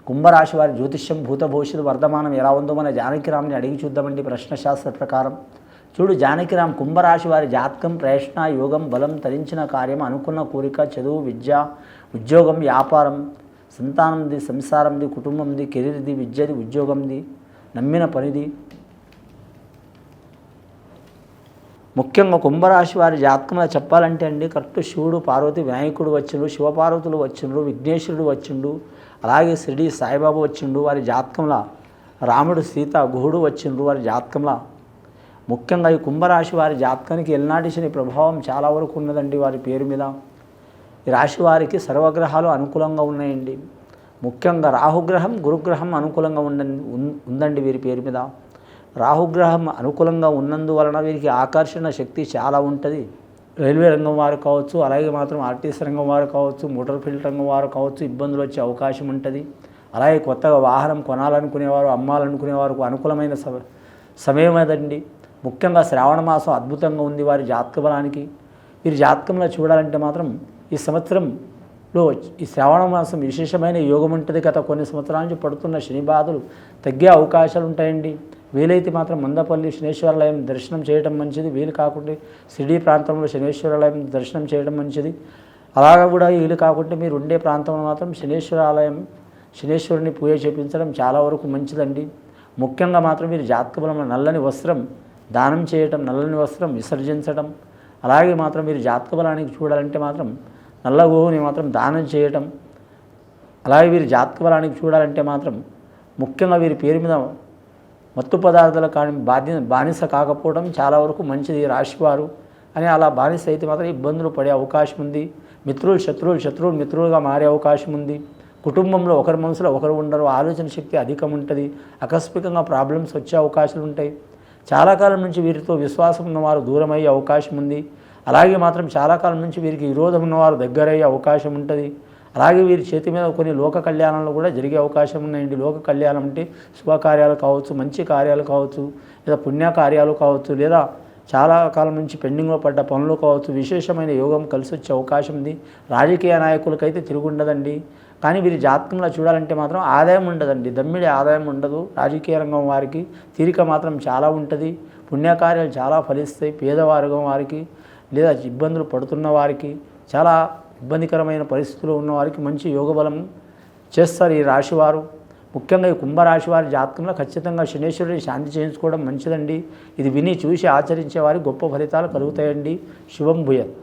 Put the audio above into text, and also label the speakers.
Speaker 1: కుంభరాశి వారి జ్యోతిష్యం భూత భవిష్యత్తు వర్ధమానం ఎలా ఉందో మన జానకిరామ్ని అడిగి చూద్దామండి ప్రశ్నశాస్త్ర ప్రకారం. చూడు జానకిరామ్, కుంభరాశి వారి జాతకం ప్రయత్న యోగం బలం తరించిన కార్యం అనుకున్న కోరిక చదువు విద్య ఉద్యోగం వ్యాపారం సంతానంది సంసారంది కుటుంబంది కెరీర్ది విద్యది ఉద్యోగంది నమ్మిన పనిది. ముఖ్యంగా కుంభరాశి వారి జాతకంలో చెప్పాలంటే అండి, కరెక్ట్ శివుడు పార్వతి వినాయకుడు వచ్చిండు, శివపార్వతులు వచ్చిండ్రు, విఘ్నేశ్వరుడు వచ్చిండు, అలాగే షిరిడి సాయిబాబా వచ్చిండు. వారి జాతకంలో రాముడు సీత గుహుడు వచ్చిండ్రు వారి జాతకంలో. ముఖ్యంగా ఈ కుంభరాశి వారి జాతకానికి ఎల్నాటి శని ప్రభావం చాలా వరకు ఉన్నదండి వారి పేరు మీద. ఈ రాశి వారికి సర్వగ్రహాలు అనుకూలంగా ఉన్నాయండి. ముఖ్యంగా రాహుగ్రహం గురుగ్రహం అనుకూలంగా ఉందండి వీరి పేరు మీద. రాహుగ్రహం అనుకూలంగా ఉన్నందువలన వీరికి ఆకర్షణ శక్తి చాలా ఉంటుంది. రైల్వే రంగం వారు కావచ్చు, అలాగే మాత్రం ఆర్టీసీ రంగం వారు కావచ్చు, మోటార్ ఫీల్డ్ రంగం వారు కావచ్చు, ఇబ్బందులు వచ్చే అవకాశం ఉంటుంది. అలాగే కొత్తగా వాహనం కొనాలనుకునేవారు, అమ్మాలనుకునేవారు అనుకూలమైన సమయం అదండి. ముఖ్యంగా శ్రావణ మాసం అద్భుతంగా ఉంది వారి జాతక బలానికి. వీరి జాతకంలో చూడాలంటే మాత్రం ఈ సంవత్సరంలో ఈ శ్రావణ మాసం విశేషమైన యోగం ఉంటుంది. గత కొన్ని సంవత్సరాల నుంచి పడుతున్న శని బాధలు తగ్గే అవకాశాలు ఉంటాయండి. వీలైతే మాత్రం మందపల్లి శనేశ్వరాలయం దర్శనం చేయడం మంచిది. వీలు కాకుంటే షిరిడి ప్రాంతంలో శనేశ్వరాలయం దర్శనం చేయడం మంచిది. అలాగా కూడా వీలు కాకుంటే మీరు ఉండే ప్రాంతంలో మాత్రం శనేశ్వరాలయం శనేశ్వరుని పూజ చేపించడం చాలా వరకు మంచిదండి. ముఖ్యంగా మాత్రం మీరు జాతక బలంలో నల్లని వస్త్రం దానం చేయటం, నల్లని వస్త్రం విసర్జించడం, అలాగే మాత్రం మీరు జాతక బలానికి చూడాలంటే మాత్రం నల్ల గోవుని మాత్రం దానం చేయటం, అలాగే వీరి జాతక బలానికి చూడాలంటే మాత్రం ముఖ్యంగా వీరి పేరు మీద మత్తు పదార్థాలు కానీ బానిస కాకపోవడం చాలా వరకు మంచిది రాశివారు. అని అలా బానిస అయితే మాత్రం ఇబ్బందులు పడే అవకాశం ఉంది. మిత్రులు శత్రువులు మిత్రులుగా మారే అవకాశం ఉంది. కుటుంబంలో ఒకరి మనసులో ఒకరు ఉండరు, ఆలోచన శక్తి అధికం ఉంటుంది. ఆకస్మికంగా ప్రాబ్లమ్స్ వచ్చే అవకాశాలు ఉంటాయి. చాలా కాలం నుంచి వీరితో విశ్వాసం ఉన్నవారు దూరం అయ్యే అవకాశం ఉంది. అలాగే మాత్రం చాలా కాలం నుంచి వీరికి విరోధం ఉన్నవారు దగ్గరయ్యే అవకాశం ఉంటుంది. అలాగే వీరి చేతి మీద కొన్ని లోక కళ్యాణాలు కూడా జరిగే అవకాశం ఉన్నాయండి. లోక కళ్యాణం అంటే శుభకార్యాలు కావచ్చు, మంచి కార్యాలు కావచ్చు, లేదా పుణ్యకార్యాలు కావచ్చు, లేదా చాలా కాలం నుంచి పెండింగ్లో పడ్డ పనులు కావచ్చు, విశేషమైన యోగం కలిసి వచ్చే అవకాశం ఉంది. రాజకీయ నాయకులకైతే తిరుగుండదండి. కానీ వీరి జాతకంలో చూడాలంటే మాత్రం ఆదాయం ఉండదండి, దమ్మిడి ఆదాయం ఉండదు. రాజకీయ రంగం వారికి తీరిక మాత్రం చాలా ఉంటుంది. పుణ్యకార్యాలు చాలా ఫలిస్తాయి. పేదవర్గం వారికి లేదా ఇబ్బందులు పడుతున్న వారికి, చాలా ఇబ్బందికరమైన పరిస్థితుల్లో ఉన్నవారికి మంచి యోగబలం చేస్తారు ఈ రాశివారు. ముఖ్యంగా ఈ కుంభరాశి వారి జాతకంలో ఖచ్చితంగా శనేశ్వరుడిని శాంతి చేయించుకోవడం మంచిదండి. ఇది విని చూసి ఆచరించే వారికి గొప్ప ఫలితాలు కలుగుతాయండి. శుభం భూయాత్.